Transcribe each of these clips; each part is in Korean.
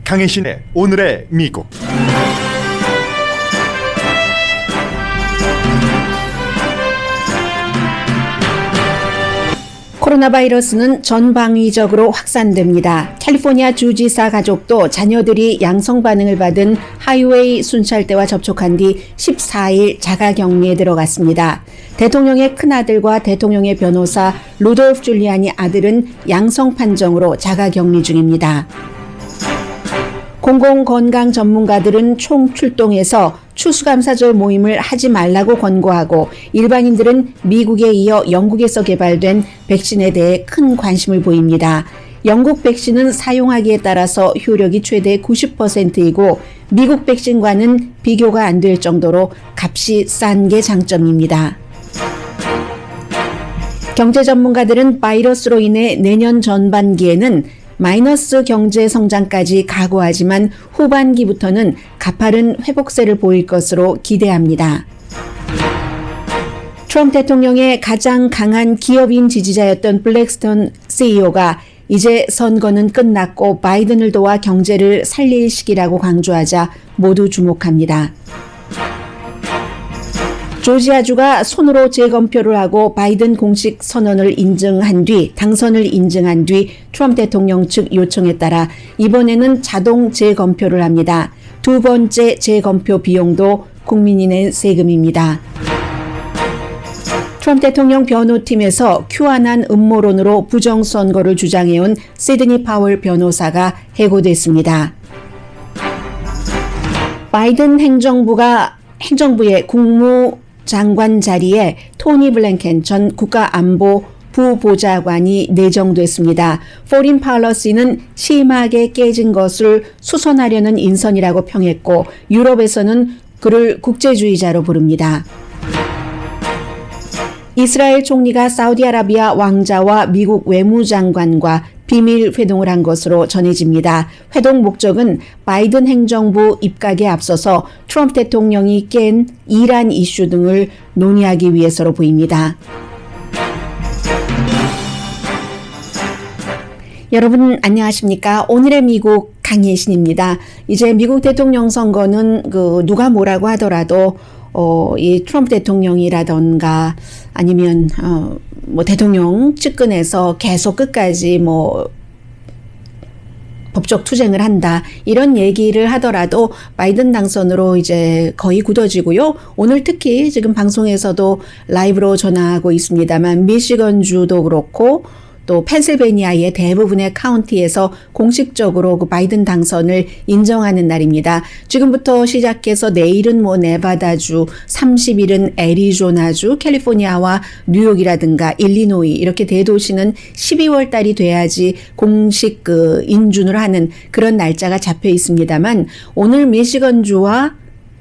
강혜신의 오늘의 미국. 코로나 바이러스는 전방위적으로 확산됩니다. 캘리포니아 주지사 가족도 자녀들이 양성 반응을 받은 하이웨이 순찰대와 접촉한 뒤 14일 자가격리에 들어갔습니다. 대통령의 큰아들과 대통령의 변호사 루돌프 줄리아니 아들은 양성 판정으로 자가격리 중입니다. 공공건강 전문가들은 총출동해서 추수감사절 모임을 하지 말라고 권고하고, 일반인들은 미국에 이어 영국에서 개발된 백신에 대해 큰 관심을 보입니다. 영국 백신은 사용하기에 따라서 효력이 최대 90%이고 미국 백신과는 비교가 안 될 정도로 값이 싼 게 장점입니다. 경제 전문가들은 바이러스로 인해 내년 전반기에는 마이너스 경제 성장까지 각오하지만 후반기부터는 가파른 회복세를 보일 것으로 기대합니다. 트럼프 대통령의 가장 강한 기업인 지지자였던 블랙스톤 CEO가 이제 선거는 끝났고 바이든을 도와 경제를 살릴 시기라고 강조하자 모두 주목합니다. 조지아주가 손으로 재검표를 하고 바이든 공식 선언을 당선을 인증한 뒤 트럼프 대통령 측 요청에 따라 이번에는 자동 재검표를 합니다. 두 번째 재검표 비용도 국민이 낸 세금입니다. 트럼프 대통령 변호팀에서 QAnon 음모론으로 부정선거를 주장해온 시드니 파월 변호사가 해고됐습니다. 바이든 행정부의 국무장관 자리에 토니 블랭켄 전 국가안보 부보좌관이 내정됐습니다. 포린 팔러시는 심하게 깨진 것을 수선하려는 인선이라고 평했고, 유럽에서는 그를 국제주의자로 부릅니다. 이스라엘 총리가 사우디아라비아 왕자와 미국 외무장관과 비밀 회동을 한 것으로 전해집니다. 회동 목적은 바이든 행정부 입각에 앞서서 트럼프 대통령이 깬 이란 이슈 등을 논의하기 위해서로 보입니다. 여러분 안녕하십니까? 오늘의 미국 강예신입니다. 이제 미국 대통령 선거는 누가 뭐라고 하더라도 이 트럼프 대통령이라던가 아니면 대통령 측근에서 계속 끝까지 법적 투쟁을 한다, 이런 얘기를 하더라도 바이든 당선으로 이제 거의 굳어지고요. 오늘 특히 지금 방송에서도 라이브로 전하고 있습니다만 미시건주도 그렇고 또 펜실베니아의 대부분의 카운티에서 공식적으로 그 바이든 당선을 인정하는 날입니다. 지금부터 시작해서 내일은 네바다주, 30일은 애리조나주, 캘리포니아와 뉴욕이라든가 일리노이, 이렇게 대도시는 12월 달이 돼야지 공식 인준을 하는 그런 날짜가 잡혀 있습니다만, 오늘 미시건주와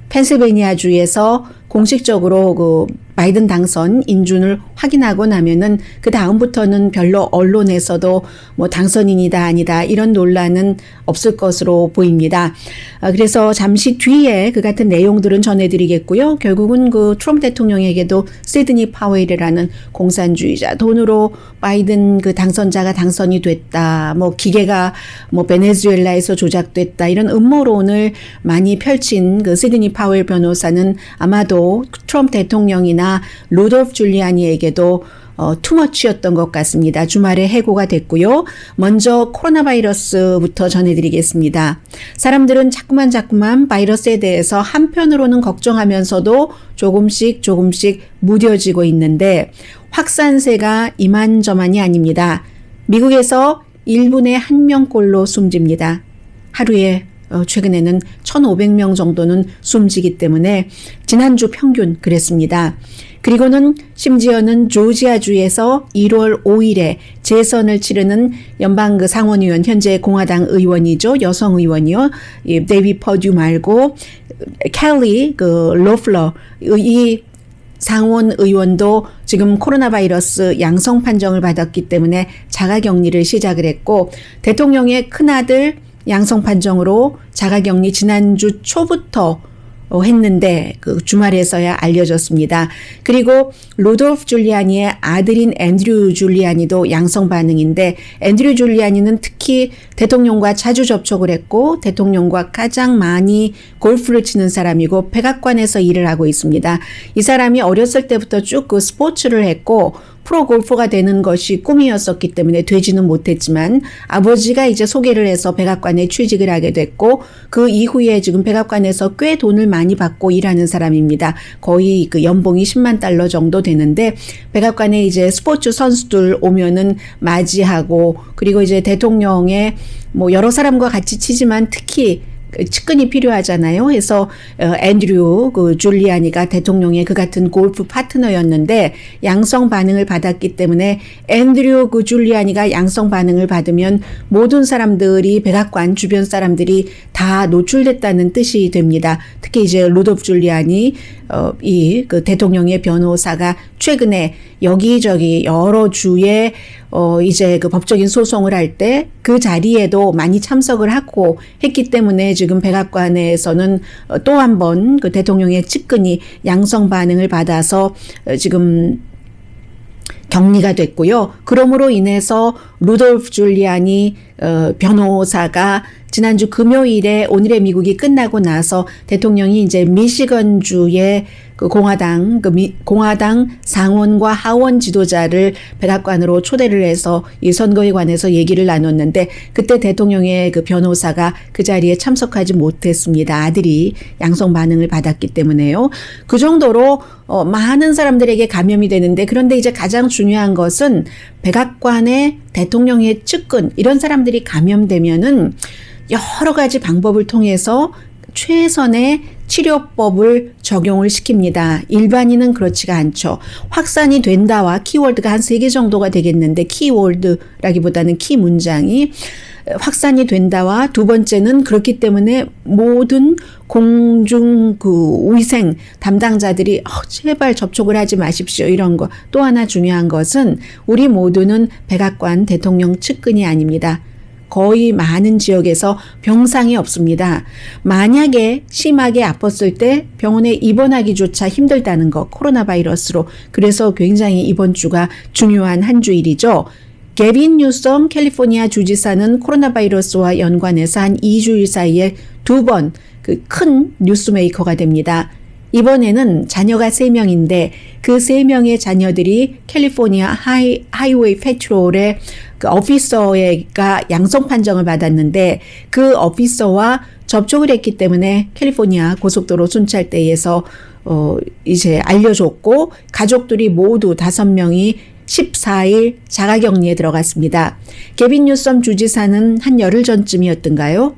펜실베니아주에서 공식적으로 바이든 당선 인준을 확인하고 나면은 그 다음부터는 별로 언론에서도 당선인이다 아니다 이런 논란은 없을 것으로 보입니다. 그래서 잠시 뒤에 그 같은 내용들은 전해드리겠고요. 결국은 트럼프 대통령에게도 시드니 파웰이라는 공산주의자, 돈으로 바이든 당선자가 당선이 됐다, 기계가 베네수엘라에서 조작됐다, 이런 음모론을 많이 펼친 시드니 파웰 변호사는 아마도 트럼프 대통령이나 루돌프 줄리아니에게도 투머치였던 것 같습니다. 주말에 해고가 됐고요. 먼저 코로나 바이러스부터 전해드리겠습니다. 사람들은 자꾸만 바이러스에 대해서 한편으로는 걱정하면서도 조금씩 무뎌지고 있는데, 확산세가 이만저만이 아닙니다. 미국에서 1분에 1명꼴로 숨집니다. 하루에 최근에는 1,500명 정도는 숨지기 때문에 지난주 평균 그랬습니다. 그리고는 심지어는 조지아주에서 1월 5일에 재선을 치르는 연방 상원의원, 현재 공화당 의원이죠. 여성 의원이요. 데이비 퍼듀 말고 켈리 로플러, 이 상원 의원도 지금 코로나 바이러스 양성 판정을 받았기 때문에 자가격리를 시작을 했고, 대통령의 큰아들 양성 판정으로 자가격리 지난주 초부터 했는데 그 주말에서야 알려졌습니다. 그리고 루돌프 줄리아니의 아들인 앤드류 줄리아니도 양성 반응인데 앤드류 줄리아니는 특히 대통령과 자주 접촉을 했고 대통령과 가장 많이 골프를 치는 사람이고 백악관에서 일을 하고 있습니다. 이 사람이 어렸을 때부터 쭉 그 스포츠를 했고 프로 골퍼가 되는 것이 꿈이었었기 때문에 되지는 못했지만 아버지가 이제 소개를 해서 백악관에 취직을 하게 됐고 그 이후에 지금 백악관에서 꽤 돈을 많이 받고 일하는 사람입니다. 거의 그 연봉이 10만 달러 정도 되는데 백악관에 이제 스포츠 선수들 오면은 맞이하고 그리고 이제 대통령의 뭐 여러 사람과 같이 치지만 특히 측근이 필요하잖아요. 해서 앤드류 그 줄리아니가 대통령의 그 같은 골프 파트너였는데 양성 반응을 받았기 때문에 앤드류 그 줄리아니가 양성 반응을 받으면 모든 사람들이 백악관 주변 사람들이 다 노출됐다는 뜻이 됩니다. 특히 이제 루돌프 줄리아니 이 그 대통령의 변호사가 최근에 여기저기 여러 주에 이제 그 법적인 소송을 할 때 그 자리에도 많이 참석을 하고 했기 때문에 지금 백악관에서는 또 한 번 그 대통령의 측근이 양성 반응을 받아서 지금 격리가 됐고요. 그러므로 인해서 루돌프 줄리아니 변호사가 지난주 금요일에 오늘의 미국이 끝나고 나서 대통령이 이제 미시건주의 그 공화당 상원과 하원 지도자를 백악관으로 초대를 해서 이 선거에 관해서 얘기를 나눴는데 그때 대통령의 그 변호사가 그 자리에 참석하지 못했습니다. 아들이 양성 반응을 받았기 때문에요. 그 정도로 많은 사람들에게 감염이 되는데 그런데 이제 가장 중요한 것은 백악관의 대통령의 측근 이런 사람들이 감염되면은 여러 가지 방법을 통해서 최선의 치료법을 적용을 시킵니다. 일반인은 그렇지가 않죠. 확산이 된다와 키워드가 한 3개 정도가 되겠는데 키워드라기보다는 키 문장이 확산이 된다와 두 번째는 그렇기 때문에 모든 공중 그 위생 담당자들이 제발 접촉을 하지 마십시오. 이런 거. 또 하나 중요한 것은 우리 모두는 백악관 대통령 측근이 아닙니다. 거의 많은 지역에서 병상이 없습니다. 만약에 심하게 아팠을 때 병원에 입원하기조차 힘들다는 거, 코로나 바이러스로. 그래서 굉장히 이번 주가 중요한 한 주일이죠. 게빈 뉴섬 캘리포니아 주지사는 코로나 바이러스와 연관해서 한 2주일 사이에 2번 그 큰 뉴스메이커가 됩니다. 이번에는 자녀가 3명인데 그 3명의 자녀들이 캘리포니아 하이웨이 패트롤의 그 오피서가 양성 판정을 받았는데 그 오피서와 접촉을 했기 때문에 캘리포니아 고속도로 순찰대에서 이제 알려줬고 가족들이 모두 5명이 14일 자가격리에 들어갔습니다. 게빈 뉴섬 주지사는 한 열흘 전쯤이었던가요?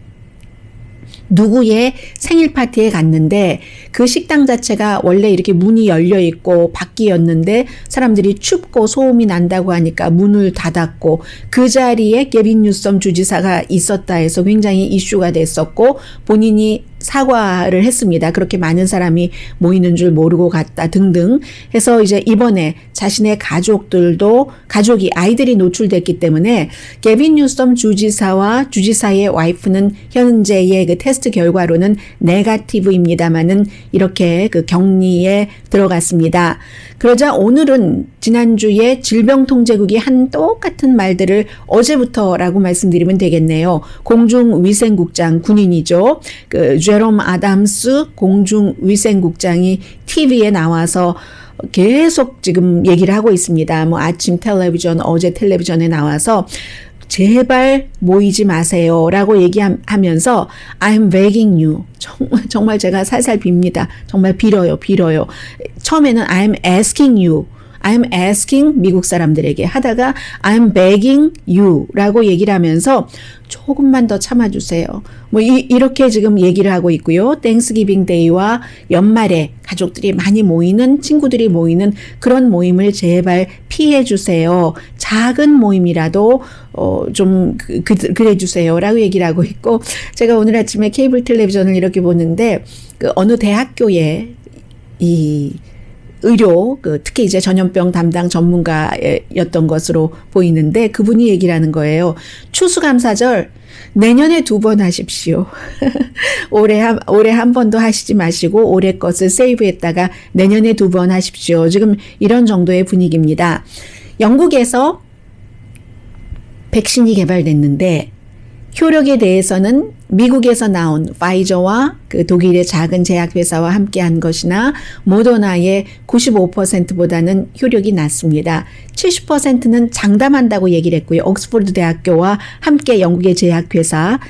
누구의 생일 파티에 갔는데 그 식당 자체가 원래 이렇게 문이 열려 있고 밖이었는데 사람들이 춥고 소음이 난다고 하니까 문을 닫았고 그 자리에 게빈 뉴섬 주지사가 있었다 해서 굉장히 이슈가 됐었고 본인이 사과를 했습니다. 그렇게 많은 사람이 모이는 줄 모르고 갔다 등등 해서 이제 이번에 자신의 가족이 아이들이 노출됐기 때문에 게빈 뉴섬 주지사와 주지사의 와이프는 현재의 그 테스트 결과로는 네거티브입니다만은 이렇게 그 격리에 들어갔습니다. 그러자 오늘은 지난주에 질병통제국이 한 똑같은 말들을 어제부터라고 말씀드리면 되겠네요. 공중위생국장 군인이죠. 그 제롬 아담스 공중위생국장이 TV에 나와서 계속 지금 얘기를 하고 있습니다. 뭐 아침 텔레비전, 어제 텔레비전에 나와서 제발 모이지 마세요 라고 얘기하면서 I'm begging you. 정말 제가 살살 빕니다. 정말 빌어요. 처음에는 I'm asking 미국 사람들에게 하다가 I'm begging you 라고 얘기를 하면서 조금만 더 참아주세요. 뭐 이렇게 지금 얘기를 하고 있고요. 땡스기빙 데이와 연말에 가족들이 많이 모이는 친구들이 모이는 그런 모임을 제발 피해 주세요. 작은 모임이라도 좀 그래 주세요 라고 얘기를 하고 있고 제가 오늘 아침에 케이블 텔레비전을 이렇게 보는데 그 어느 대학교에 이 의료, 특히 이제 전염병 담당 전문가였던 것으로 보이는데 그분이 얘기를 하는 거예요. 추수감사절 내년에 2번 하십시오. 올해 한 번도 하시지 마시고 올해 것을 세이브했다가 내년에 2번 하십시오. 지금 이런 정도의 분위기입니다. 영국에서 백신이 개발됐는데 효력에 대해서는 미국에서 나온 파이저와 그 독일의 작은 제약회사와 함께한 것이나 모더나의 95%보다는 효력이 낮습니다. 70%는 장담한다고 얘기를 했고요. 옥스퍼드 대학교와 함께 영국의 제약회사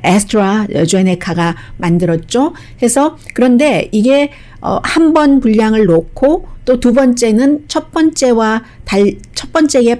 애스트라제네카가 만들었죠. 해서 그런데 이게 한 번 분량을 놓고 또 두 번째는 첫 번째의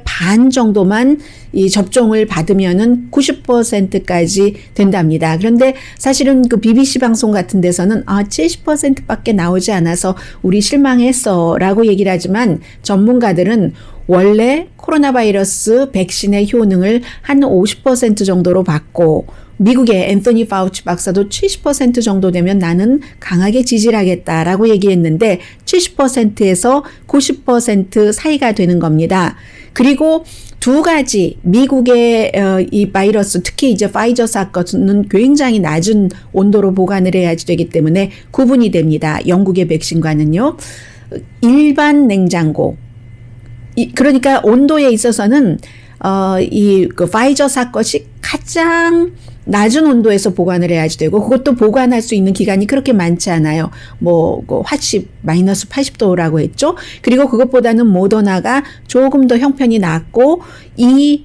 반 정도만 이 접종을 받으면은 90%까지 된답니다. 그런데 사실은 그 BBC 방송 같은 데서는 70%밖에 나오지 않아서 우리 실망했어라고 얘기를 하지만 전문가들은 원래 코로나 바이러스 백신의 효능을 한 50% 정도로 봤고 미국의 앤서니 파우치 박사도 70% 정도 되면 나는 강하게 지지를 하겠다라고 얘기했는데 70%에서 90% 사이가 되는 겁니다. 그리고 두 가지 미국의 이 바이러스 특히 이제 파이저 사건은 굉장히 낮은 온도로 보관을 해야지 되기 때문에 구분이 됩니다. 영국의 백신과는요. 일반 냉장고 그러니까 온도에 있어서는 그 파이저 사건이 가장 낮은 온도에서 보관을 해야지 되고 그것도 보관할 수 있는 기간이 그렇게 많지 않아요. 마이너스 80도라고 했죠. 그리고 그것보다는 모더나가 조금 더 형편이 낮고 이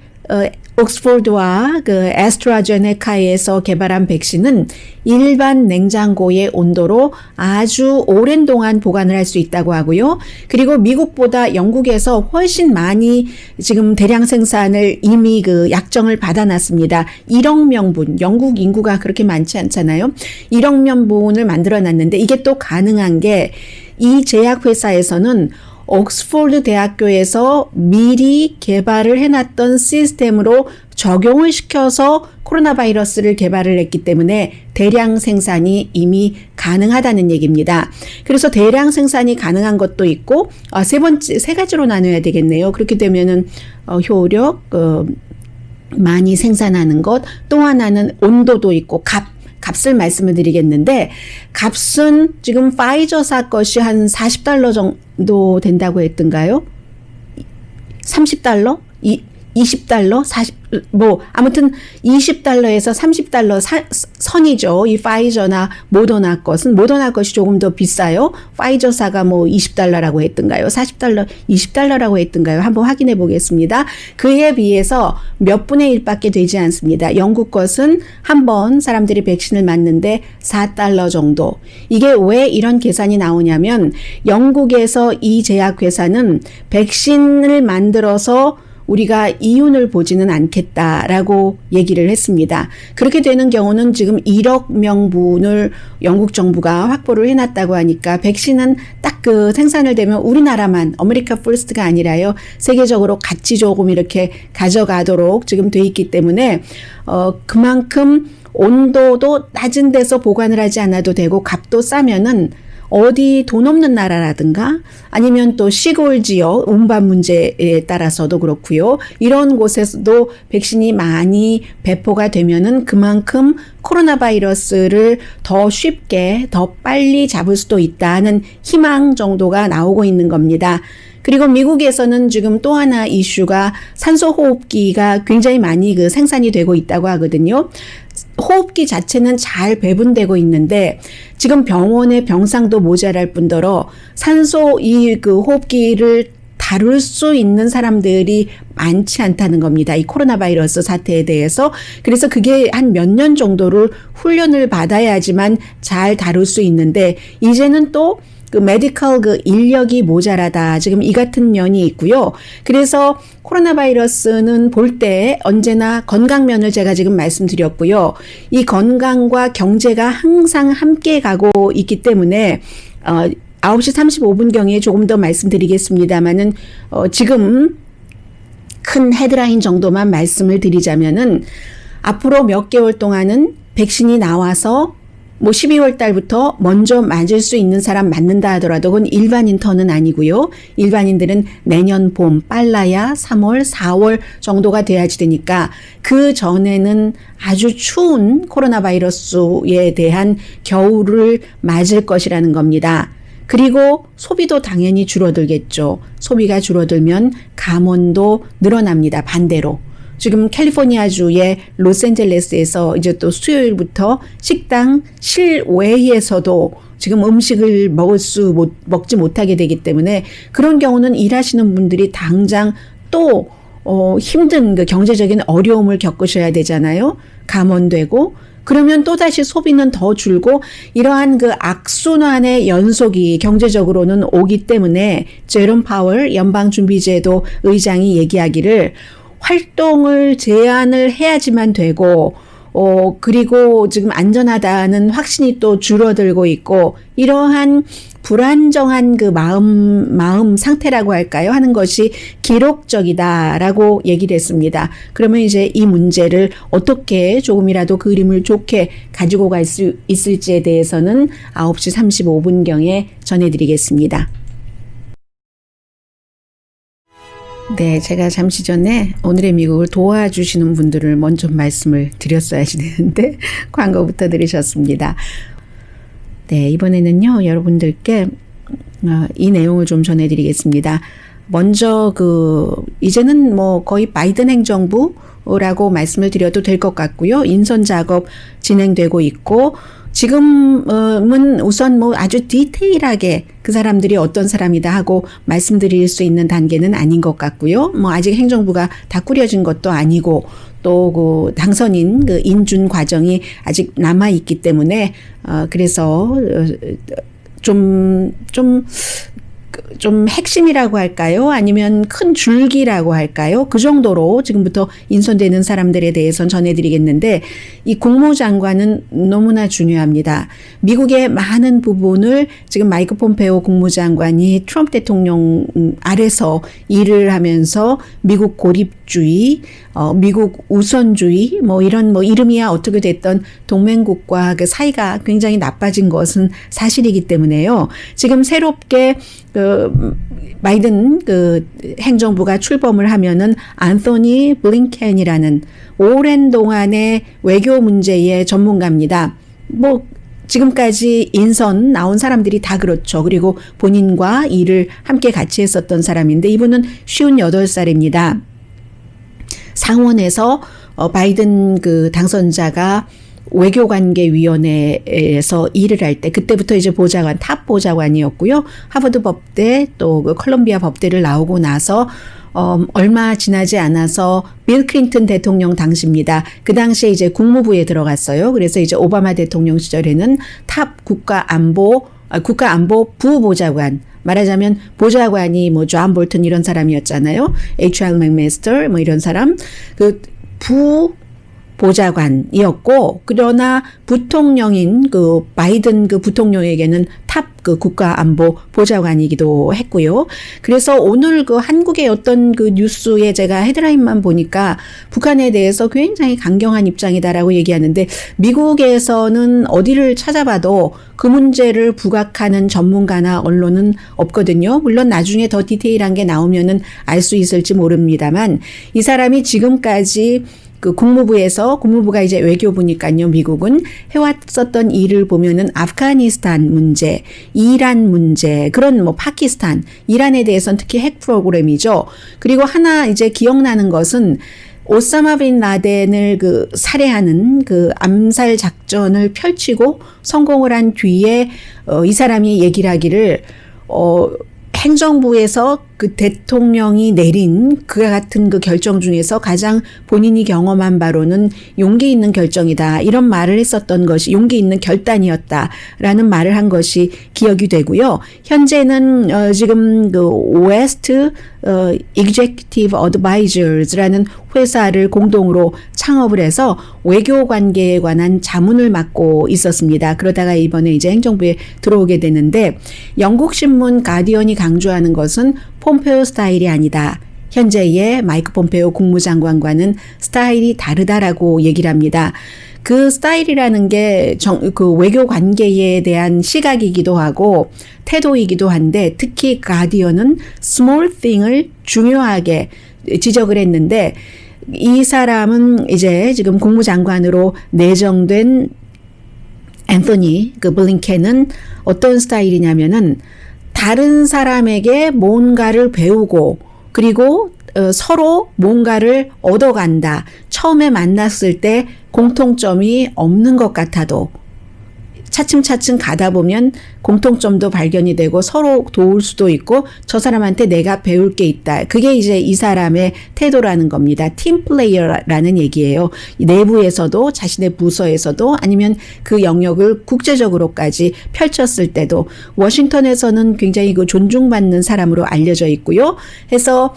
옥스퍼드와 그 애스트라제네카에서 개발한 백신은 일반 냉장고의 온도로 아주 오랜 동안 보관을 할 수 있다고 하고요. 그리고 미국보다 영국에서 훨씬 많이 지금 대량 생산을 이미 그 약정을 받아놨습니다. 1억 명분, 영국 인구가 그렇게 많지 않잖아요. 1억 명분을 만들어놨는데 이게 또 가능한 게 이 제약회사에서는 옥스퍼드 대학교에서 미리 개발을 해놨던 시스템으로 적용을 시켜서 코로나 바이러스를 개발을 했기 때문에 대량 생산이 이미 가능하다는 얘기입니다. 그래서 대량 생산이 가능한 것도 있고 세 가지로 나눠야 되겠네요. 그렇게 되면은 효력, 많이 생산하는 것, 또 하나는 온도도 있고 값을 말씀을 드리겠는데 값은 지금 파이저사 것이 한 $40 정도 된다고 했던가요? $30? $20? 40, 아무튼 $20에서 $30 선이죠. 이 파이저나 모더나 것이 조금 더 비싸요. 파이저사가 $20라고 했던가요? $40, $20라고 했던가요? 한번 확인해 보겠습니다. 그에 비해서 몇 분의 1밖에 되지 않습니다. 영국 것은 한 번 사람들이 백신을 맞는데 $4 정도. 이게 왜 이런 계산이 나오냐면 영국에서 이 제약회사는 백신을 만들어서 우리가 이윤을 보지는 않겠다라고 얘기를 했습니다. 그렇게 되는 경우는 지금 1억 명분을 영국 정부가 확보를 해놨다고 하니까 백신은 딱 그 생산을 되면 우리나라만 아메리카 퍼스트가 아니라요. 세계적으로 같이 조금 이렇게 가져가도록 지금 돼 있기 때문에 그만큼 온도도 낮은 데서 보관을 하지 않아도 되고 값도 싸면은 어디 돈 없는 나라라든가 아니면 또 시골 지역 운반 문제에 따라서도 그렇고요. 이런 곳에서도 백신이 많이 배포가 되면은 그만큼 코로나 바이러스를 더 쉽게 더 빨리 잡을 수도 있다는 희망 정도가 나오고 있는 겁니다. 그리고 미국에서는 지금 또 하나 이슈가 산소호흡기가 굉장히 많이 그 생산이 되고 있다고 하거든요. 호흡기 자체는 잘 배분되고 있는데 지금 병원의 병상도 모자랄 뿐더러 그 호흡기를 다룰 수 있는 사람들이 많지 않다는 겁니다. 이 코로나 바이러스 사태에 대해서. 그래서 그게 한 몇 년 정도를 훈련을 받아야지만 잘 다룰 수 있는데 이제는 또 그 메디컬 그 인력이 모자라다. 지금 이 같은 면이 있고요. 그래서 코로나 바이러스는 볼 때 언제나 건강면을 제가 지금 말씀드렸고요. 이 건강과 경제가 항상 함께 가고 있기 때문에 9시 35분경에 조금 더 말씀드리겠습니다만은 지금 큰 헤드라인 정도만 말씀을 드리자면은 앞으로 몇 개월 동안은 백신이 나와서 뭐 12월 달부터 먼저 맞을 수 있는 사람 맞는다 하더라도 그건 일반인 턴은 아니고요. 일반인들은 내년 봄 빨라야 3월, 4월 정도가 돼야지 되니까 그 전에는 아주 추운 코로나 바이러스에 대한 겨울을 맞을 것이라는 겁니다. 그리고 소비도 당연히 줄어들겠죠. 소비가 줄어들면 감원도 늘어납니다. 반대로. 지금 캘리포니아주의 로스앤젤레스에서 이제 또 수요일부터 식당 실외에서도 지금 음식을 먹지 못하게 되기 때문에 그런 경우는 일하시는 분들이 당장 또 힘든 그 경제적인 어려움을 겪으셔야 되잖아요. 감원되고 그러면 또다시 소비는 더 줄고 이러한 그 악순환의 연속이 경제적으로는 오기 때문에 제롬 파월 연방준비제도 의장이 얘기하기를 활동을 제한을 해야지만 되고 그리고 지금 안전하다는 확신이 또 줄어들고 있고 이러한 불안정한 그 마음 상태라고 할까요? 하는 것이 기록적이다라고 얘기를 했습니다. 그러면 이제 이 문제를 어떻게 조금이라도 그림을 좋게 가지고 갈 수 있을지에 대해서는 9시 35분경에 전해드리겠습니다. 네, 제가 잠시 전에 오늘의 미국을 도와주시는 분들을 먼저 말씀을 드렸어야지 되는데 광고부터 들으셨습니다. 네, 이번에는요, 여러분들께 이 내용을 좀 전해드리겠습니다. 먼저 이제는 뭐 거의 바이든 행정부라고 말씀을 드려도 될 것 같고요. 인선 작업 진행되고 있고, 지금은 우선 뭐 아주 디테일하게 그 사람들이 어떤 사람이다 하고 말씀드릴 수 있는 단계는 아닌 것 같고요. 뭐 아직 행정부가 다 꾸려진 것도 아니고 또 그 당선인 그 인준 과정이 아직 남아 있기 때문에 그래서 좀 핵심이라고 할까요? 아니면 큰 줄기라고 할까요? 그 정도로 지금부터 인선되는 사람들에 대해서는 전해드리겠는데 이 국무장관은 너무나 중요합니다. 미국의 많은 부분을 지금 마이크 폼페오 국무장관이 트럼프 대통령 아래서 일을 하면서 미국 고립주의, 미국 우선주의, 뭐 이런 뭐 이름이야 어떻게 됐던 동맹국과 그 사이가 굉장히 나빠진 것은 사실이기 때문에요. 지금 새롭게 바이든 행정부가 출범을 하면은 안토니 블링켄이라는 오랜 동안의 외교 문제의 전문가입니다. 뭐 지금까지 인선 나온 사람들이 다 그렇죠. 그리고 본인과 일을 함께 같이 했었던 사람인데 이분은 58살입니다. 상원에서 바이든 당선자가 외교관계위원회에서 일을 할 때 그때부터 이제 탑 보좌관이었고요. 하버드 법대 또 컬럼비아 법대를 나오고 나서 얼마 지나지 않아서 빌 클린턴 대통령 당시입니다. 그 당시에 이제 국무부에 들어갔어요. 그래서 이제 오바마 대통령 시절에는 탑 국가안보 부보좌관 말하자면 보좌관이 뭐 존 볼튼 이런 사람이었잖아요. H.R. 맥메스터 뭐 이런 사람 보좌관이었고 그러나 부통령인 바이든 부통령에게는 탑 국가안보 보좌관이기도 했고요. 그래서 오늘 한국의 어떤 뉴스에 제가 헤드라인만 보니까 북한에 대해서 굉장히 강경한 입장이다라고 얘기하는데 미국에서는 어디를 찾아봐도 그 문제를 부각하는 전문가나 언론은 없거든요. 물론 나중에 더 디테일한 게 나오면은 알 수 있을지 모릅니다만 이 사람이 지금까지 국무부가 이제 외교부니까요, 미국은 해왔었던 일을 보면은 아프가니스탄 문제, 이란 문제, 그런 파키스탄, 이란에 대해서는 특히 핵 프로그램이죠. 그리고 하나 이제 기억나는 것은 오사마 빈 라덴을 살해하는 암살 작전을 펼치고 성공을 한 뒤에 이 사람이 얘기를 하기를 행정부에서 대통령이 내린 그와 같은 결정 중에서 가장 본인이 경험한 바로는 용기 있는 결정이다. 이런 말을 했었던 것이 용기 있는 결단이었다라는 말을 한 것이 기억이 되고요. 현재는 지금 West Executive Advisors라는 회사를 공동으로 창업을 해서 외교 관계에 관한 자문을 맡고 있었습니다. 그러다가 이번에 이제 행정부에 들어오게 되는데 영국 신문 가디언이 강조하는 것은 폼페오 스타일이 아니다. 현재의 마이크 폼페오 국무장관과는 스타일이 다르다라고 얘기를 합니다. 그 스타일이라는 게 그 외교 관계에 대한 시각이기도 하고 태도이기도 한데 특히 가디언은 small thing을 중요하게 지적을 했는데 이 사람은 이제 지금 국무장관으로 내정된 앤서니 그 블링켄은 어떤 스타일이냐면은 다른 사람에게 뭔가를 배우고 그리고 서로 뭔가를 얻어간다. 처음에 만났을 때 공통점이 없는 것 같아도 차츰차츰 가다 보면 공통점도 발견이 되고 서로 도울 수도 있고 저 사람한테 내가 배울 게 있다. 그게 이제 이 사람의 태도라는 겁니다. 팀 플레이어라는 얘기예요. 내부에서도 자신의 부서에서도 아니면 그 영역을 국제적으로까지 펼쳤을 때도 워싱턴에서는 굉장히 그 존중받는 사람으로 알려져 있고요. 해서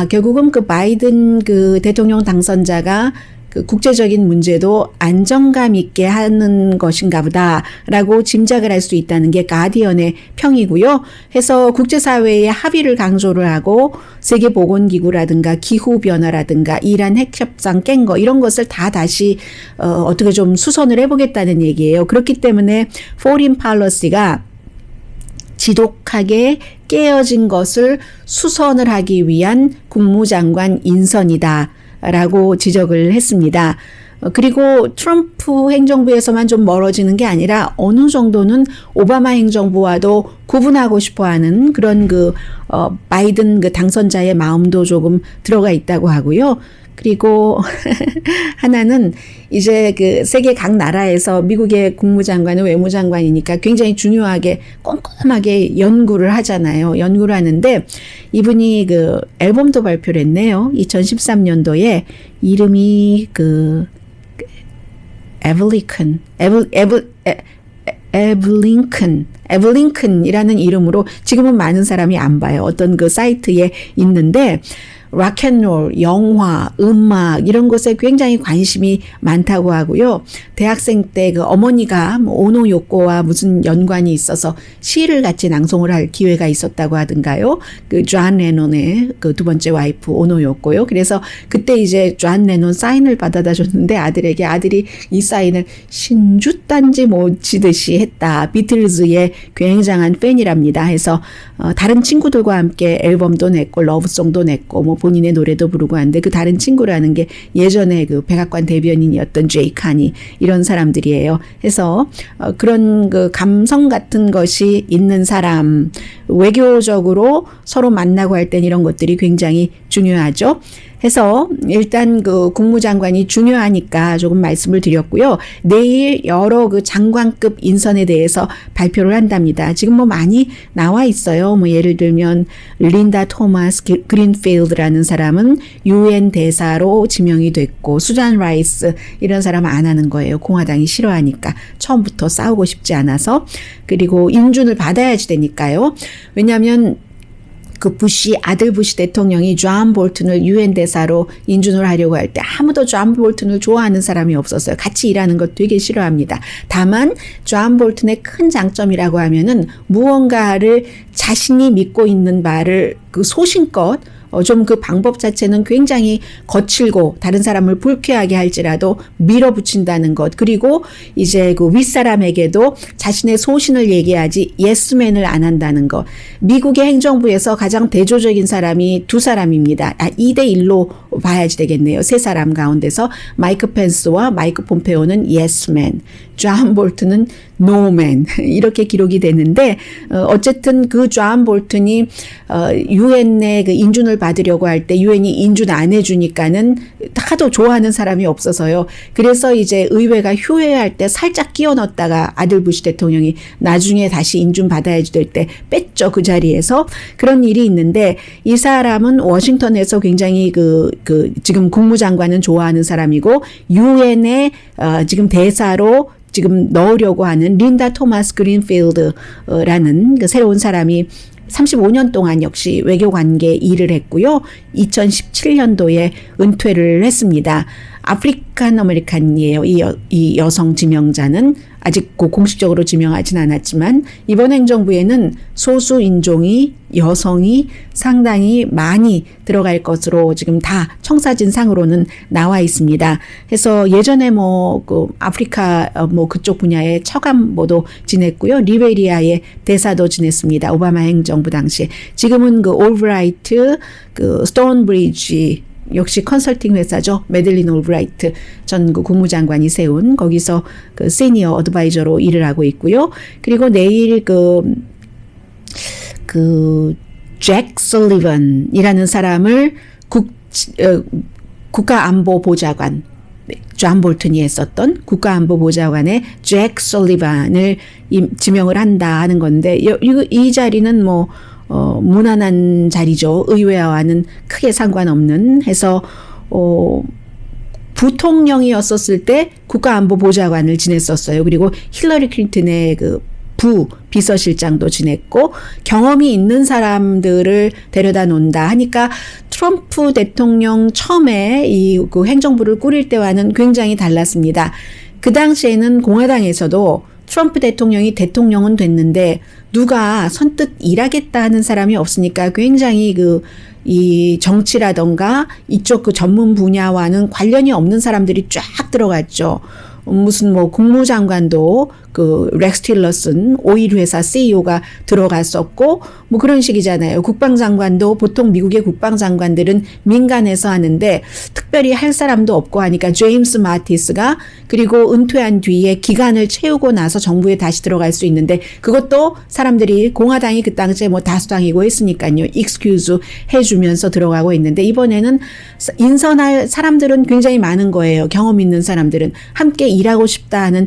결국은 그 바이든 그 대통령 당선자가 그 국제적인 문제도 안정감 있게 하는 것인가 보다라고 짐작을 할 수 있다는 게 가디언의 평이고요. 해서 국제사회의 합의를 강조를 하고 세계보건기구라든가 기후변화라든가 이란 핵협상 깬 거 이런 것을 다 다시 어떻게 좀 수선을 해보겠다는 얘기예요. 그렇기 때문에 foreign policy가 지독하게 깨어진 것을 수선을 하기 위한 국무장관 인선이다. 라고 지적을 했습니다. 그리고 트럼프 행정부에서만 좀 멀어지는 게 아니라 어느 정도는 오바마 행정부와도 구분하고 싶어 하는 그런 바이든 그 당선자의 마음도 조금 들어가 있다고 하고요. 그리고 하나는 이제 그 세계 각 나라에서 미국의 국무장관은 외무장관이니까 굉장히 중요하게 꼼꼼하게 연구를 하잖아요. 연구를 하는데 이분이 그 앨범도 발표를 했네요. 2013년도에 이름이 그 에블링컨이라는 이름으로 지금은 많은 사람이 안 봐요. 어떤 그 사이트에 있는데 락앤롤, 영화, 음악 이런 것에 굉장히 관심이 많다고 하고요. 대학생 때 그 어머니가 오노 요코와 무슨 연관이 있어서 시를 같이 낭송을 할 기회가 있었다고 하던가요. 그 존 레논의 그 두 번째 와이프 오노 요코요. 그래서 그때 이제 존 레논 사인을 받아다 줬는데 아들이 이 사인을 신주단지 못 치듯이 했다. 비틀즈의 굉장한 팬이랍니다. 해서 다른 친구들과 함께 앨범도 냈고 러브송도 냈고 뭐 본인의 노래도 부르고 하는데 그 다른 친구라는 게 예전에 그 백악관 대변인이었던 제이 카니 이런 사람들이에요. 해서 그런 그 감성 같은 것이 있는 사람 외교적으로 서로 만나고 할 땐 이런 것들이 굉장히 중요하죠. 해서 일단 그 국무장관이 중요하니까 조금 말씀을 드렸고요. 내일 여러 그 장관급 인선에 대해서 발표를 한답니다. 지금 뭐 많이 나와 있어요. 뭐 예를 들면 린다 토마스 그린필드라는 사람은 UN 대사로 지명이 됐고 수잔 라이스 이런 사람 안 하는 거예요. 공화당이 싫어하니까 처음부터 싸우고 싶지 않아서 그리고 인준을 받아야지 되니까요. 왜냐하면 그 아들 부시 대통령이 존 볼튼을 유엔 대사로 인준을 하려고 할 때 아무도 존 볼튼을 좋아하는 사람이 없었어요. 같이 일하는 것 되게 싫어합니다. 다만 존 볼튼의 큰 장점이라고 하면은 무언가를 자신이 믿고 있는 바를 그 소신껏 좀 그 방법 자체는 굉장히 거칠고 다른 사람을 불쾌하게 할지라도 밀어붙인다는 것. 그리고 이제 그 윗사람에게도 자신의 소신을 얘기하지 예스맨을 안 한다는 것. 미국의 행정부에서 가장 대조적인 사람이 두 사람입니다. 2대1로 봐야지 되겠네요. 세 사람 가운데서 마이크 펜스와 마이크 폼페오는 예스맨. 존 볼튼은 노맨 이렇게 기록이 되는데 어쨌든 그 존 볼튼이 유엔의 그 인준을 받으려고 할 때 유엔이 인준 안 해주니까는 하도 좋아하는 사람이 없어서요. 그래서 이제 의회가 휴회할 때 살짝 끼워 넣었다가 아들 부시 대통령이 나중에 다시 인준 받아야 될 때 뺐죠. 그 자리에서. 그런 일이 있는데 이 사람은 워싱턴에서 굉장히 지금 국무장관은 좋아하는 사람이고 유엔의 지금 대사로 지금 넣으려고 하는 린다 토마스 그린필드라는 그 새로운 사람이 35년 동안 역시 외교관계 일을 했고요. 2017년도에 은퇴를 했습니다. 아프리칸 아메리칸이에요. 이 여성 지명자는 아직 공식적으로 지명하진 않았지만 이번 행정부에는 소수 인종이 여성이 상당히 많이 들어갈 것으로 지금 다 청사진 상으로는 나와 있습니다. 해서 예전에 그 아프리카 그쪽 분야의 처감보도 지냈고요. 리베리아의 대사도 지냈습니다. 오바마 행정부 당시에. 지금은 그 올브라이트, 그 스톤브리지 역시 컨설팅 회사죠. 메들린 올브라이트 전 국무장관이 세운 거기서 그 시니어 어드바이저로 일을 하고 있고요. 그리고 내일 잭 설리번이라는 사람을 국가안보보좌관 존 볼튼이 했었던 국가안보보좌관의 잭 설리번을 지명을 한다 하는 건데 이 자리는 무난한 자리죠. 의회와는 크게 상관없는 해서 부통령이었었을 때 국가안보보좌관을 지냈었어요. 그리고 힐러리 클린턴의 부 비서실장도 지냈고 경험이 있는 사람들을 데려다 놓는다 하니까 트럼프 대통령 처음에 그 행정부를 꾸릴 때와는 굉장히 달랐습니다. 그 당시에는 공화당에서도 트럼프 대통령이 대통령은 됐는데 누가 선뜻 일하겠다 하는 사람이 없으니까 굉장히 이 정치라던가 이쪽 전문 분야와는 관련이 없는 사람들이 쫙 들어갔죠. 무슨 국무장관도 렉스 틸러슨 오일 회사 CEO가 들어갔었고 그런 식이잖아요. 국방장관도 보통 미국의 국방장관들은 민간에서 하는데 특별히 할 사람도 없고 하니까 제임스 마티스가 그리고 은퇴한 뒤에 기간을 채우고 나서 정부에 다시 들어갈 수 있는데 그것도 사람들이 공화당이 그 당시에 다수당이고 했으니까요. 익스큐즈 해주면서 들어가고 있는데 이번에는 인선할 사람들은 굉장히 많은 거예요. 경험 있는 사람들은 함께 일하고 싶다 하는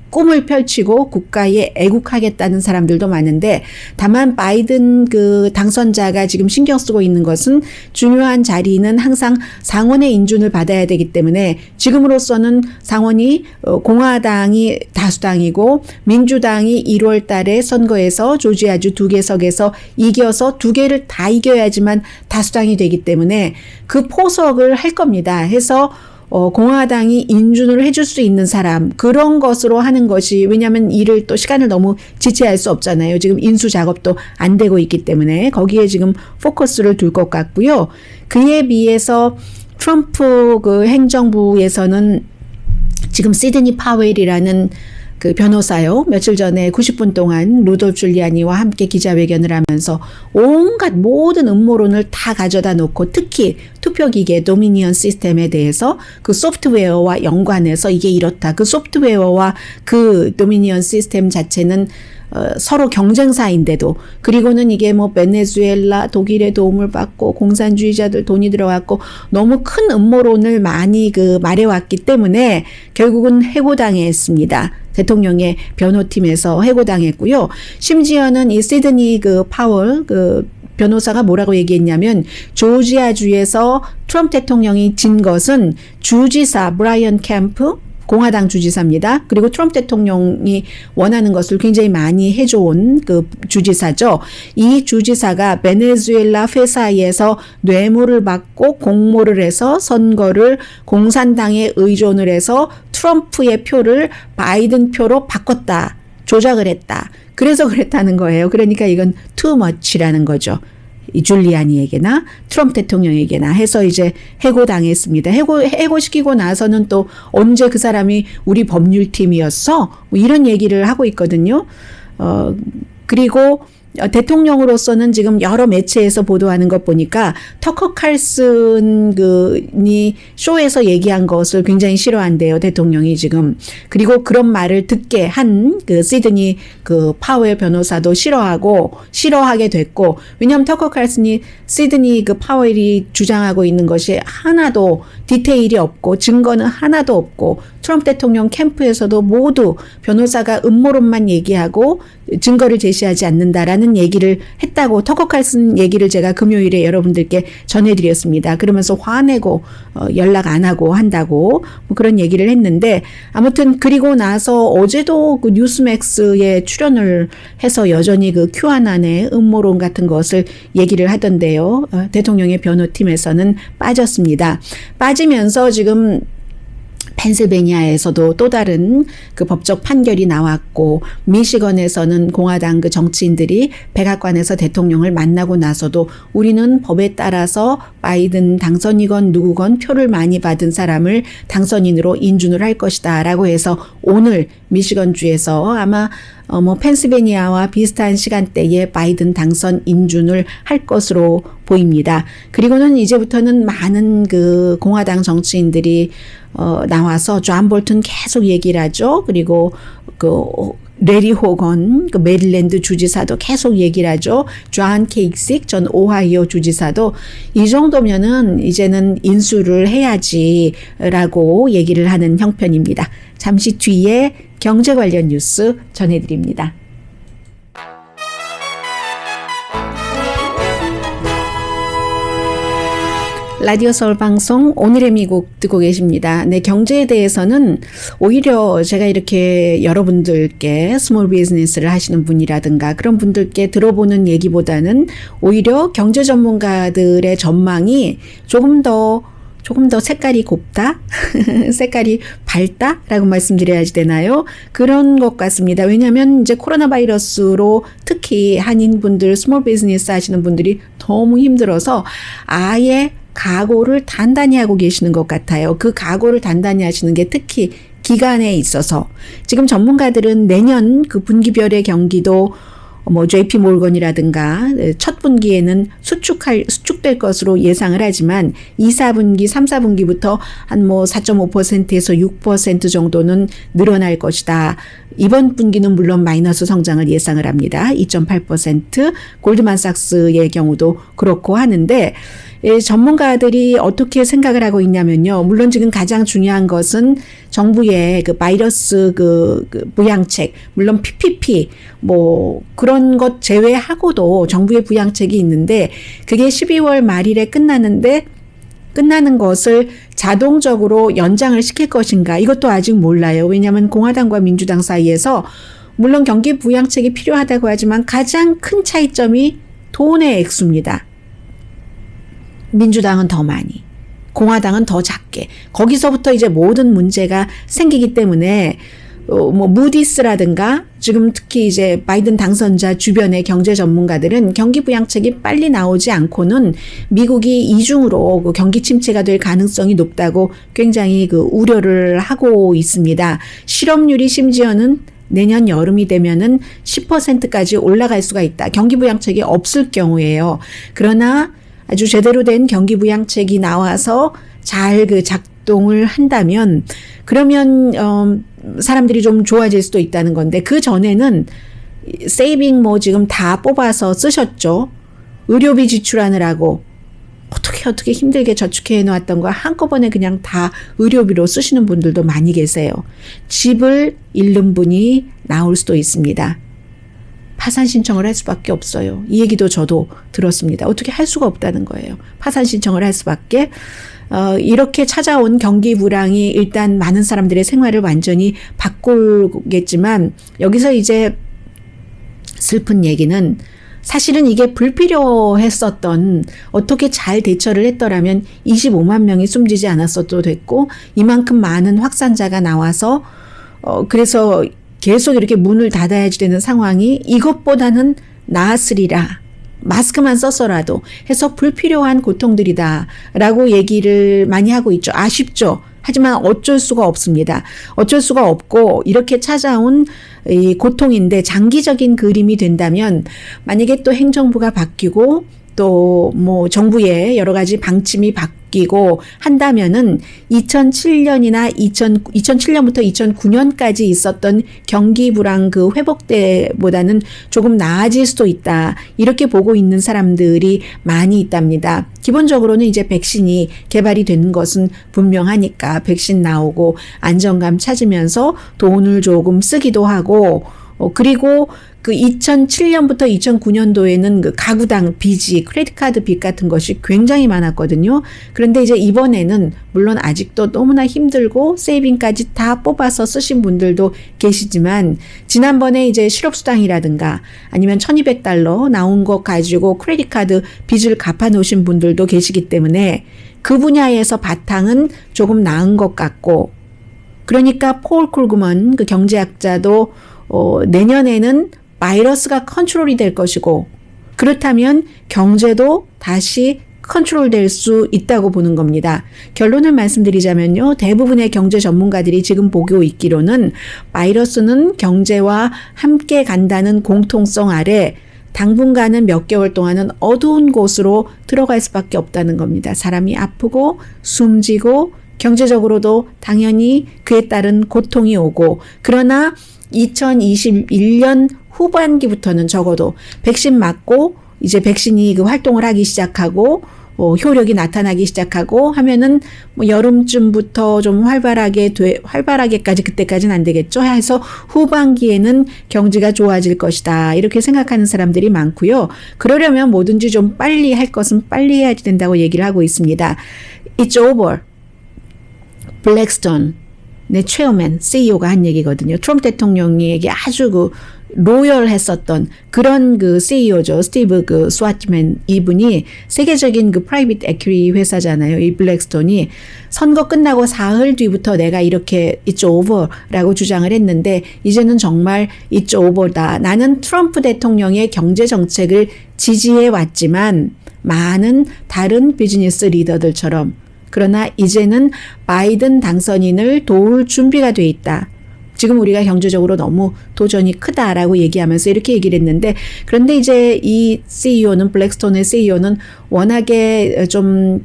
꿈을 펼치고 국가에 애국하겠다는 사람들도 많은데 다만 바이든 당선자가 지금 신경 쓰고 있는 것은 중요한 자리는 항상 상원의 인준을 받아야 되기 때문에 지금으로서는 상원이 공화당이 다수당이고 민주당이 1월 달에 선거에서 조지아주 2개석에서 이겨서 2개를 다 이겨야지만 다수당이 되기 때문에 그 포석을 할 겁니다. 해서 공화당이 인준을 해줄 수 있는 사람 그런 것으로 하는 것이 왜냐하면 일을 또 시간을 너무 지체할 수 없잖아요. 지금 인수 작업도 안 되고 있기 때문에 거기에 지금 포커스를 둘 것 같고요. 그에 비해서 트럼프 행정부에서는 지금 시드니 파웰이라는 변호사요. 며칠 전에 90분 동안 루돌프 줄리아니와 함께 기자회견을 하면서 온갖 모든 음모론을 다 가져다 놓고 특히 투표기계 도미니언 시스템에 대해서 그 소프트웨어와 연관해서 이게 이렇다. 그 소프트웨어와 그 도미니언 시스템 자체는 서로 경쟁사인데도 그리고는 이게 베네수엘라 독일의 도움을 받고 공산주의자들 돈이 들어갔고 너무 큰 음모론을 많이 말해왔기 때문에 결국은 해고당했습니다. 대통령의 변호팀에서 해고당했고요. 심지어는 이 시드니 파월 변호사가 뭐라고 얘기했냐면 조지아주에서 트럼프 대통령이 진 것은 주지사 브라이언 캠프 공화당 주지사입니다. 그리고 트럼프 대통령이 원하는 것을 굉장히 많이 해줘온 주지사죠. 이 주지사가 베네수엘라 회사에서 뇌물을 받고 공모를 해서 선거를 공산당에 의존을 해서 트럼프의 표를 바이든 표로 바꿨다. 조작을 했다. 그래서 그랬다는 거예요. 그러니까 이건 too much라는 거죠. 이 줄리아니에게나 트럼프 대통령에게나 해서 이제 해고당했습니다. 해고시키고 나서는 또 언제 그 사람이 우리 법률팀이었어? 이런 얘기를 하고 있거든요. 그리고 대통령으로서는 지금 여러 매체에서 보도하는 것 보니까 터커 칼슨이 쇼에서 얘기한 것을 굉장히 싫어한대요. 대통령이 지금. 그리고 그런 말을 듣게 한 시드니 파웰 변호사도 싫어하게 됐고 왜냐하면 터커 칼슨이 시드니 파웰이 주장하고 있는 것이 하나도 디테일이 없고 증거는 하나도 없고 트럼프 대통령 캠프에서도 모두 변호사가 음모론만 얘기하고 증거를 제시하지 않는다라는 얘기를 했다고 터커 칼슨 얘기를 제가 금요일에 여러분들께 전해드렸습니다. 그러면서 화내고 연락 안 하고 한다고 그런 얘기를 했는데 아무튼 그리고 나서 어제도 뉴스맥스에 출연을 해서 여전히 QAnon 음모론 같은 것을 얘기를 하던데요. 대통령의 변호팀에서는 빠졌습니다. 빠지면서 지금 펜실베니아에서도 또 다른 그 법적 판결이 나왔고, 미시건에서는 공화당 그 정치인들이 백악관에서 대통령을 만나고 나서도 우리는 법에 따라서 바이든 당선이건 누구건 표를 많이 받은 사람을 당선인으로 인준을 할 것이다 라고 해서 오늘 미시건주에서 아마 펜실베니아와 비슷한 시간대에 바이든 당선 인준을 할 것으로 보입니다. 그리고는 이제부터는 많은 그 공화당 정치인들이 나와서 존 볼튼 계속 얘기를 하죠. 그리고 레리 호건 그 메릴랜드 주지사도 계속 얘기를 하죠. 존 케이식 전 오하이오 주지사도 이 정도면은 이제는 인수를 해야지라고 얘기를 하는 형편입니다. 잠시 뒤에 경제 관련 뉴스 전해드립니다. 라디오 서울 방송 오늘의 미국 듣고 계십니다. 네, 경제에 대해서는 오히려 제가 이렇게 여러분들께 스몰 비즈니스를 하시는 분이라든가 그런 분들께 들어보는 얘기보다는 오히려 경제 전문가들의 전망이 조금 더 색깔이 곱다? 색깔이 밝다라고 말씀드려야지 되나요? 그런 것 같습니다. 왜냐하면 이제 코로나 바이러스로 특히 한인분들, 스몰 비즈니스 하시는 분들이 너무 힘들어서 아예 각오를 단단히 하고 계시는 것 같아요. 그 각오를 단단히 하시는 게 특히 기간에 있어서 지금 전문가들은 내년 그 분기별의 경기도 JP 몰건이라든가 첫 분기에는 수축될 것으로 예상을 하지만 2, 4분기, 3, 4분기부터 한 4.5%에서 6% 정도는 늘어날 것이다. 이번 분기는 물론 마이너스 성장을 예상을 합니다. 2.8%, 골드만삭스의 경우도 그렇고 하는데 전문가들이 어떻게 생각을 하고 있냐면요. 물론 지금 가장 중요한 것은 정부의 그 바이러스 그 부양책, 물론 PPP 그런 것 제외하고도 정부의 부양책이 있는데 그게 12월 말일에 끝나는 것을 자동적으로 연장을 시킬 것인가 이것도 아직 몰라요. 왜냐하면 공화당과 민주당 사이에서 물론 경기 부양책이 필요하다고 하지만 가장 큰 차이점이 돈의 액수입니다. 민주당은 더 많이, 공화당은 더 작게. 거기서부터 이제 모든 문제가 생기기 때문에 무디스라든가 지금 특히 이제 바이든 당선자 주변의 경제 전문가들은 경기 부양책이 빨리 나오지 않고는 미국이 이중으로 그 경기 침체가 될 가능성이 높다고 굉장히 그 우려를 하고 있습니다. 실업률이 심지어는 내년 여름이 되면은 10%까지 올라갈 수가 있다. 경기 부양책이 없을 경우에요. 그러나 아주 제대로 된 경기 부양책이 나와서 잘 그 작동을 한다면 그러면 사람들이 좀 좋아질 수도 있다는 건데 그 전에는 세이빙 지금 다 뽑아서 쓰셨죠. 의료비 지출하느라고 어떻게 힘들게 저축해 놓았던 거 한꺼번에 그냥 다 의료비로 쓰시는 분들도 많이 계세요. 집을 잃는 분이 나올 수도 있습니다. 파산 신청을 할 수밖에 없어요. 이 얘기도 저도 들었습니다. 어떻게 할 수가 없다는 거예요. 파산 신청을 할 수밖에. 이렇게 찾아온 경기 불황이 일단 많은 사람들의 생활을 완전히 바꾸겠지만 여기서 이제 슬픈 얘기는 사실은 이게 불필요했었던 어떻게 잘 대처를 했더라면 25만 명이 숨지지 않았어도 됐고 이만큼 많은 확산자가 나와서 그래서 계속 이렇게 문을 닫아야지 되는 상황이 이것보다는 나았으리라. 마스크만 썼어라도 해서 불필요한 고통들이다 라고 얘기를 많이 하고 있죠. 아쉽죠. 하지만 어쩔 수가 없습니다. 어쩔 수가 없고 이렇게 찾아온 이 고통인데 장기적인 그림이 된다면 만약에 또 행정부가 바뀌고 또 정부의 여러 가지 방침이 바뀌고 한다면은 2007년부터 2009년까지 있었던 경기 불황 그 회복 때보다는 조금 나아질 수도 있다. 이렇게 보고 있는 사람들이 많이 있답니다. 기본적으로는 이제 백신이 개발이 되는 것은 분명하니까 백신 나오고 안정감 찾으면서 돈을 조금 쓰기도 하고 그리고 그 2007년부터 2009년도에는 그 가구당 빚이 크레딧 카드 빚 같은 것이 굉장히 많았거든요. 그런데 이제 이번에는 물론 아직도 너무나 힘들고 세이빙까지 다 뽑아서 쓰신 분들도 계시지만 지난번에 이제 실업수당이라든가 아니면 $1200 나온 것 가지고 크레딧 카드 빚을 갚아 놓으신 분들도 계시기 때문에 그 분야에서 바탕은 조금 나은 것 같고 그러니까 폴 콜그먼 그 경제학자도 내년에는 바이러스가 컨트롤이 될 것이고 그렇다면 경제도 다시 컨트롤될 수 있다고 보는 겁니다. 결론을 말씀드리자면요. 대부분의 경제 전문가들이 지금 보고 있기로는 바이러스는 경제와 함께 간다는 공통성 아래 당분간은 몇 개월 동안은 어두운 곳으로 들어갈 수밖에 없다는 겁니다. 사람이 아프고 숨지고 경제적으로도 당연히 그에 따른 고통이 오고 그러나 2021년 후반기부터는 적어도 백신 맞고 이제 백신이 그 활동을 하기 시작하고 효력이 나타나기 시작하고 하면은 뭐 여름쯤부터 좀 활발하게까지 그때까지는 안 되겠죠. 해서 후반기에는 경제가 좋아질 것이다. 이렇게 생각하는 사람들이 많고요. 그러려면 뭐든지 좀 빨리 할 것은 빨리 해야 된다고 얘기를 하고 있습니다. It's over. 블랙스톤 네, 최어맨 CEO가 한 얘기거든요. 트럼프 대통령에게 아주 그 로열했었던 그런 그 CEO죠. 스티브 그 스와트맨 이분이 세계적인 그 프라이빗 에퀴리 회사잖아요. 이 블랙스톤이 선거 끝나고 사흘 뒤부터 내가 이렇게 It's over라고 주장을 했는데 이제는 정말 It's over다. 나는 트럼프 대통령의 경제 정책을 지지해 왔지만 많은 다른 비즈니스 리더들처럼 그러나 이제는 바이든 당선인을 도울 준비가 돼 있다. 지금 우리가 경제적으로 너무 도전이 크다라고 얘기하면서 이렇게 얘기를 했는데 그런데 이제 이 CEO는 블랙스톤의 CEO는 워낙에 좀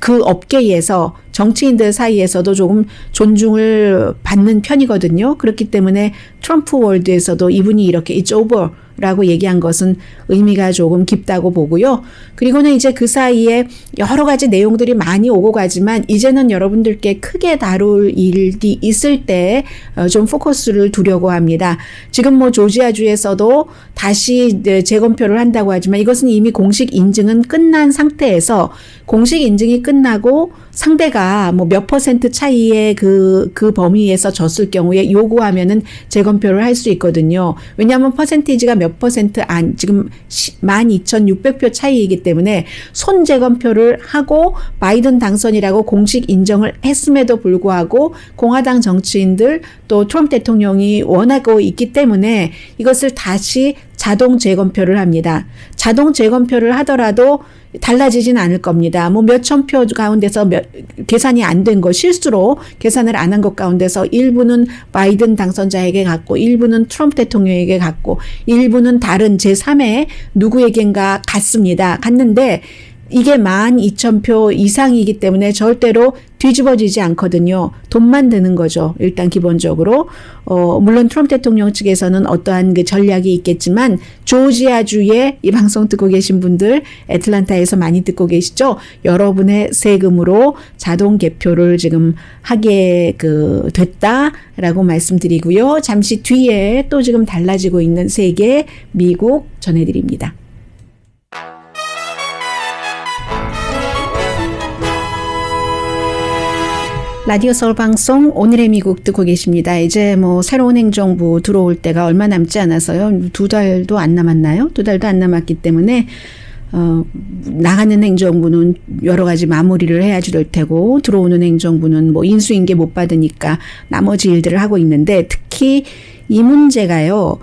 그 업계에서 정치인들 사이에서도 조금 존중을 받는 편이거든요. 그렇기 때문에 트럼프 월드에서도 이분이 이렇게 It's over 라고 얘기한 것은 의미가 조금 깊다고 보고요. 그리고는 이제 그 사이에 여러 가지 내용들이 많이 오고 가지만 이제는 여러분들께 크게 다룰 일이 있을 때 좀 포커스를 두려고 합니다. 지금 뭐 조지아주에서도 다시 재검표를 한다고 하지만 이것은 이미 공식 인증은 끝난 상태에서 공식 인증이 끝나고 상대가 뭐 몇 퍼센트 차이의 그 범위에서 졌을 경우에 요구하면은 재검표를 할 수 있거든요. 왜냐하면 퍼센티지가 몇 퍼센트 지금 12,600표 차이이기 때문에 손 재검표를 하고 바이든 당선이라고 공식 인정을 했음에도 불구하고 공화당 정치인들 또 트럼프 대통령이 원하고 있기 때문에 이것을 다시 자동 재검표를 합니다. 자동 재검표를 하더라도 달라지진 않을 겁니다. 뭐 몇천 표 가운데서 계산이 안 된 거 실수로 계산을 안 한 것 가운데서 일부는 바이든 당선자에게 갔고 일부는 트럼프 대통령에게 갔고 일부는 다른 제3의 누구에겐가 갔는데 이게 12,000표 이상이기 때문에 절대로 뒤집어지지 않거든요. 돈만 드는 거죠. 일단 기본적으로. 물론 트럼프 대통령 측에서는 어떠한 그 전략이 있겠지만 조지아주에 이 방송 듣고 계신 분들 애틀랜타에서 많이 듣고 계시죠? 여러분의 세금으로 자동 개표를 지금 하게 됐다라고 말씀드리고요. 잠시 뒤에 또 지금 달라지고 있는 세계 미국 전해드립니다. 라디오 서울 방송 오늘의 미국 듣고 계십니다. 이제 뭐 새로운 행정부 들어올 때가 얼마 남지 않아서요. 2달도 안 남았나요? 2달도 안 남았기 때문에 나가는 행정부는 여러 가지 마무리를 해야지 될 테고 들어오는 행정부는 뭐 인수인계 못 받으니까 나머지 일들을 하고 있는데 특히 이 문제가요.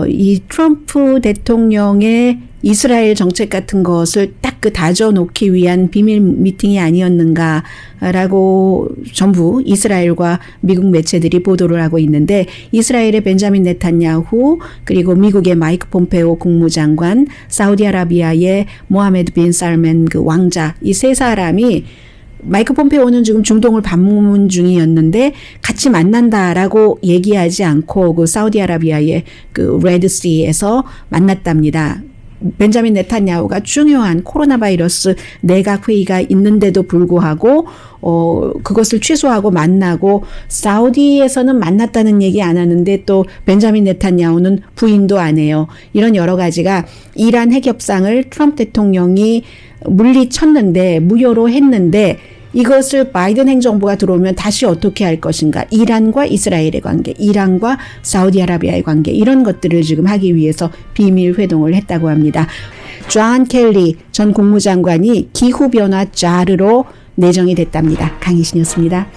이 트럼프 대통령의 이스라엘 정책 같은 것을 딱 다져놓기 위한 비밀 미팅이 아니었는가라고 전부 이스라엘과 미국 매체들이 보도를 하고 있는데 이스라엘의 벤자민 네탄야후 그리고 미국의 마이크 폼페오 국무장관 사우디아라비아의 모하메드 빈 살만 그 왕자 이 세 사람이 마이크 폼페오는 지금 중동을 방문 중이었는데 같이 만난다라고 얘기하지 않고 그 사우디아라비아의 그 레드시에서 만났답니다. 벤자민 네탄야후가 중요한 코로나 바이러스 내각 회의가 있는데도 불구하고 그것을 취소하고 만나고 사우디에서는 만났다는 얘기 안 하는데 또 벤자민 네탄야후는 부인도 안 해요. 이런 여러 가지가 이란 핵 협상을 트럼프 대통령이 물리쳤는데 무효로 했는데 이것을 바이든 행정부가 들어오면 다시 어떻게 할 것인가. 이란과 이스라엘의 관계, 이란과 사우디아라비아의 관계 이런 것들을 지금 하기 위해서 비밀 회동을 했다고 합니다. 존 켈리 전 국무장관이 기후변화 자르로 내정이 됐답니다. 강희신이었습니다.